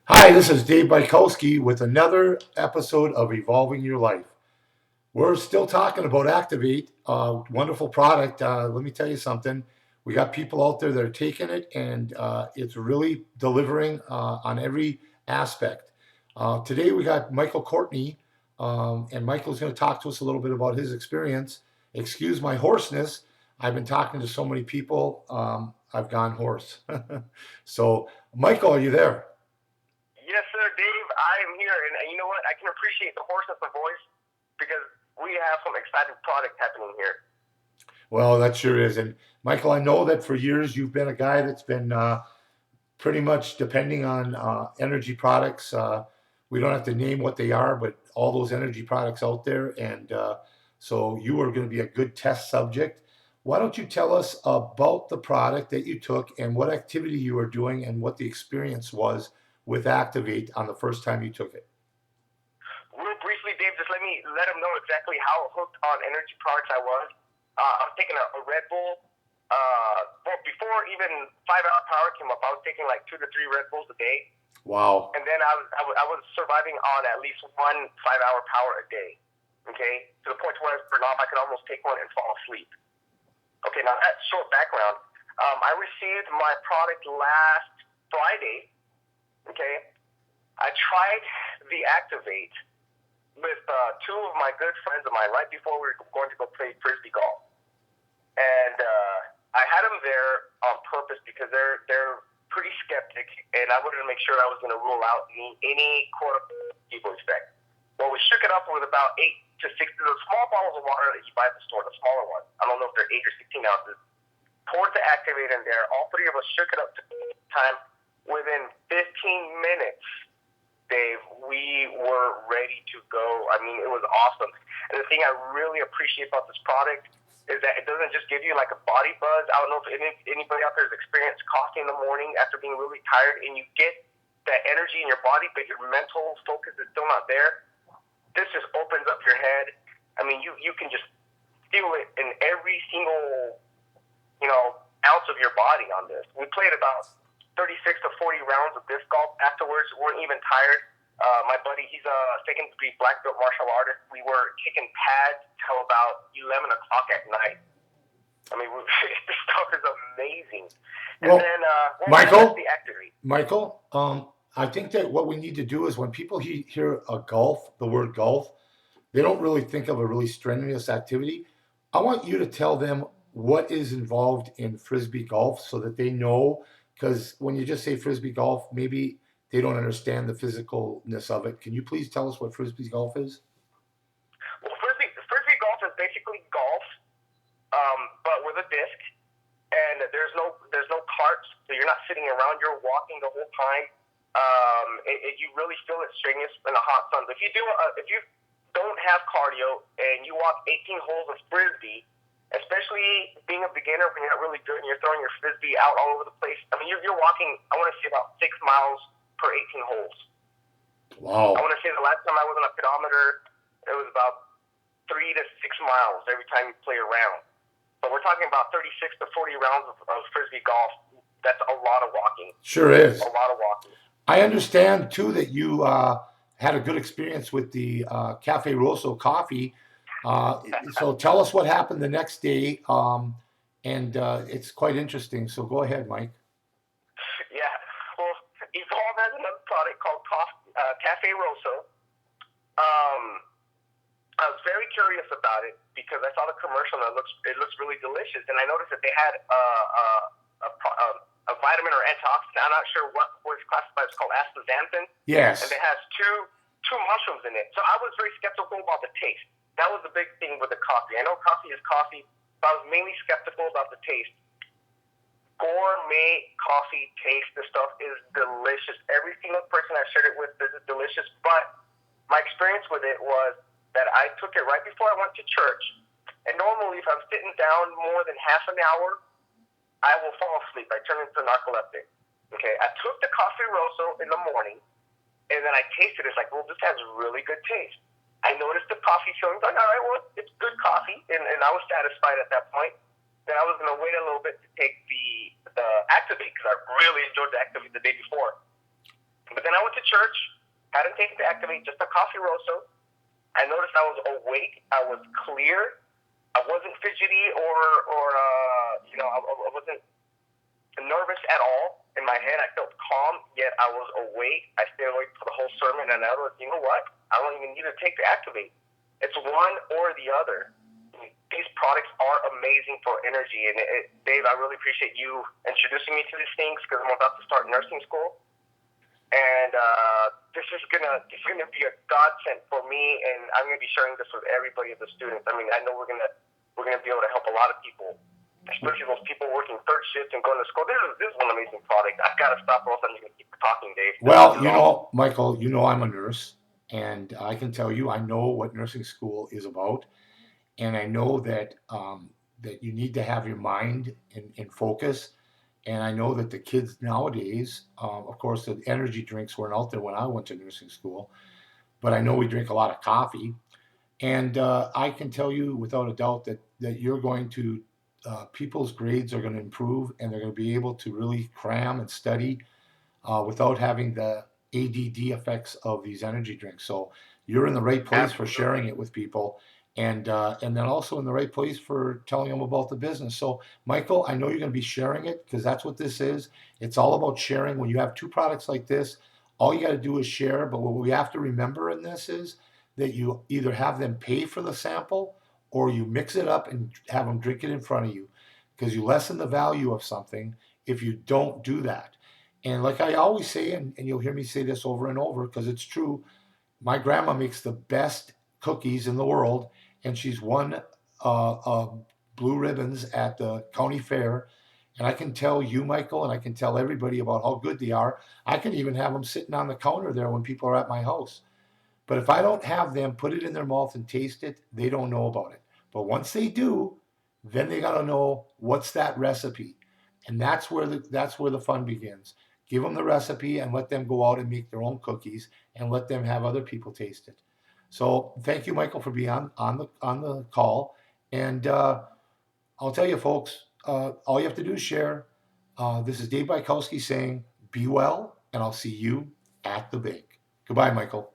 Hi, this is Dave Bykowski with another episode of Evolving Your Life. We're still talking about Activate, wonderful product. Let me tell you something. We got people out there that are taking it, and it's really delivering on every aspect. Today, we got Michael Courtney, and Michael's going to talk to us a little bit about his experience. Excuse my hoarseness. I've been talking to so many people, I've gone hoarse. So, Michael, are you there? Yes, sir, Dave. I am here, and you know what? I can appreciate the hoarseness of voice because we have some exciting product happening here. Well, that sure is. And Michael, I know that for years you've been a guy that's been pretty much depending on energy products. We don't have to name what they are, but all those energy products out there. And so you are going to be a good test subject. Why don't you tell us about the product that you took and what activity you were doing and what the experience was with Activate on the first time you took it? Real briefly, Dave, just let them know exactly how hooked on energy products I was. I was taking a Red Bull. Well, before even 5 hour power came up, I was taking like 2 to 3 Red Bulls a day. Wow. And then I was surviving on at least one 5 hour power a day. Okay, to the point where I was burned off, I could almost take one and fall asleep. Okay, now that's short background. I received my product last Friday. Okay, I tried the Activate with two of my good friends of mine right before we were going to go play frisbee golf, and I had them there on purpose because they're pretty skeptic, and I wanted to make sure I was going to rule out any quote unquote evil effect. Well, we shook it up with about 8 to 16 the small bottles of water that you buy at the store, the smaller ones. I don't know if they're 8 or 16 ounces. Poured the Activate in there. All three of us shook it up to time. Within 15 minutes, Dave, we were ready to go. I mean, it was awesome. And the thing I really appreciate about this product is that it doesn't just give you like a body buzz. I don't know if anybody out there has experienced coffee in the morning after being really tired, and you get that energy in your body, but your mental focus is still not there. This just opens up your head. I mean, you can just feel it in every single, ounce of your body on this. We played about 36 to 40 rounds of disc golf. Afterwards, we weren't even tired. My buddy, he's a second degree black belt martial artist. We were kicking pads till about 11 o'clock at night. I mean, this stuff is amazing. And Well, then, that's Michael, the Activate. Michael, I think that what we need to do is when people hear a golf, the word golf, they don't really think of a really strenuous activity. I want you to tell them what is involved in frisbee golf so that they know. Because when you just say frisbee golf, maybe they don't understand the physicalness of it. Can you please tell us what frisbee golf is? Well, frisbee golf is basically golf, but with a disc. And there's no carts, so you're not sitting around. You're walking the whole time. You really feel it strenuous in the hot sun. If you don't have cardio and you walk 18 holes of frisbee, especially being a beginner when you're not really good and you're throwing your frisbee out all over the place. I mean, you're walking. I want to say about 6 miles per 18 holes. I Wow. want to say the last time I was on a pedometer, it was about 3 to 6 miles every time you play a round. But we're talking about 36 to 40 rounds of frisbee golf. That's a lot of walking. Sure is. A lot of walking. I understand too that you had a good experience with the Cafe Rosso coffee. So tell us what happened the next day, and it's quite interesting. So go ahead, Mike. Yeah. Well, Evolve has another product called Cafe Rosso. Um, I was very curious about it because I saw the commercial and it looks really delicious, and I noticed that they had a vitamin or antioxidant. I'm not sure what it's classified. It's called astaxanthin, and Yes. it has two mushrooms in it. So I was very skeptical about the taste. That was the big thing with the coffee. I know coffee is coffee, but I was mainly skeptical about the taste. Gourmet coffee taste. This stuff is delicious. Every single person I shared it with, this is delicious. But my experience with it was that I took it right before I went to church. And normally, if I'm sitting down more than half an hour, I will fall asleep. I turn into narcoleptic. Okay, I took the Cafe Rosso in the morning, and then I tasted it. It's like, well, this has really good taste. I noticed the coffee feeling. Like, all right, well, it's good coffee, and I was satisfied at that point. Then I was going to wait a little bit to take the Activate because I really enjoyed the Activate the day before. But then when I went to church, hadn't taken the Activate, just a Cafe Rosso. I noticed I was awake. I was clear. I wasn't fidgety or I wasn't nervous at all. In my head, I felt calm, yet I was awake. I stayed awake for the whole sermon, and I was, you know what? I don't even need to take the Activate. It's one or the other. These products are amazing for energy, and Dave, I really appreciate you introducing me to these things because I'm about to start nursing school, and this is gonna be a godsend for me, and I'm gonna be sharing this with everybody of the students. I mean, I know we're gonna be able to help a lot of people, especially those people working third shift and going to school. This is an amazing product. I've got to stop, or else I'm going to keep talking, Dave. Well, Michael, I'm a nurse, and I can tell you, I know what nursing school is about, and I know that that you need to have your mind in focus. And I know that the kids nowadays, of course, the energy drinks weren't out there when I went to nursing school, but I know we drink a lot of coffee. And I can tell you without a doubt that you're going to, people's grades are going to improve and they're going to be able to really cram and study without having the ADD effects of these energy drinks. So you're in the right place for sharing it with people, and then also in the right place for telling them about the business. So Michael, I know you're going to be sharing it because that's what this is. It's all about sharing. When you have two products like this, all you got to do is share. But what we have to remember in this is that you either have them pay for the sample or you mix it up and have them drink it in front of you, because you lessen the value of something if you don't do that. And like I always say, and you'll hear me say this over and over because it's true, my grandma makes the best cookies in the world, and she's won blue ribbons at the county fair. And I can tell you, Michael, and I can tell everybody about how good they are. I can even have them sitting on the counter there when people are at my house. But if I don't have them put it in their mouth and taste it, they don't know about it. But once they do, then they got to know what's that recipe. And that's where the fun begins. Give them the recipe and let them go out and make their own cookies and let them have other people taste it. So thank you, Michael, for being on the call. And I'll tell you, folks, all you have to do is share. This is Dave Bykowski saying, be well, and I'll see you at the bank. Goodbye, Michael.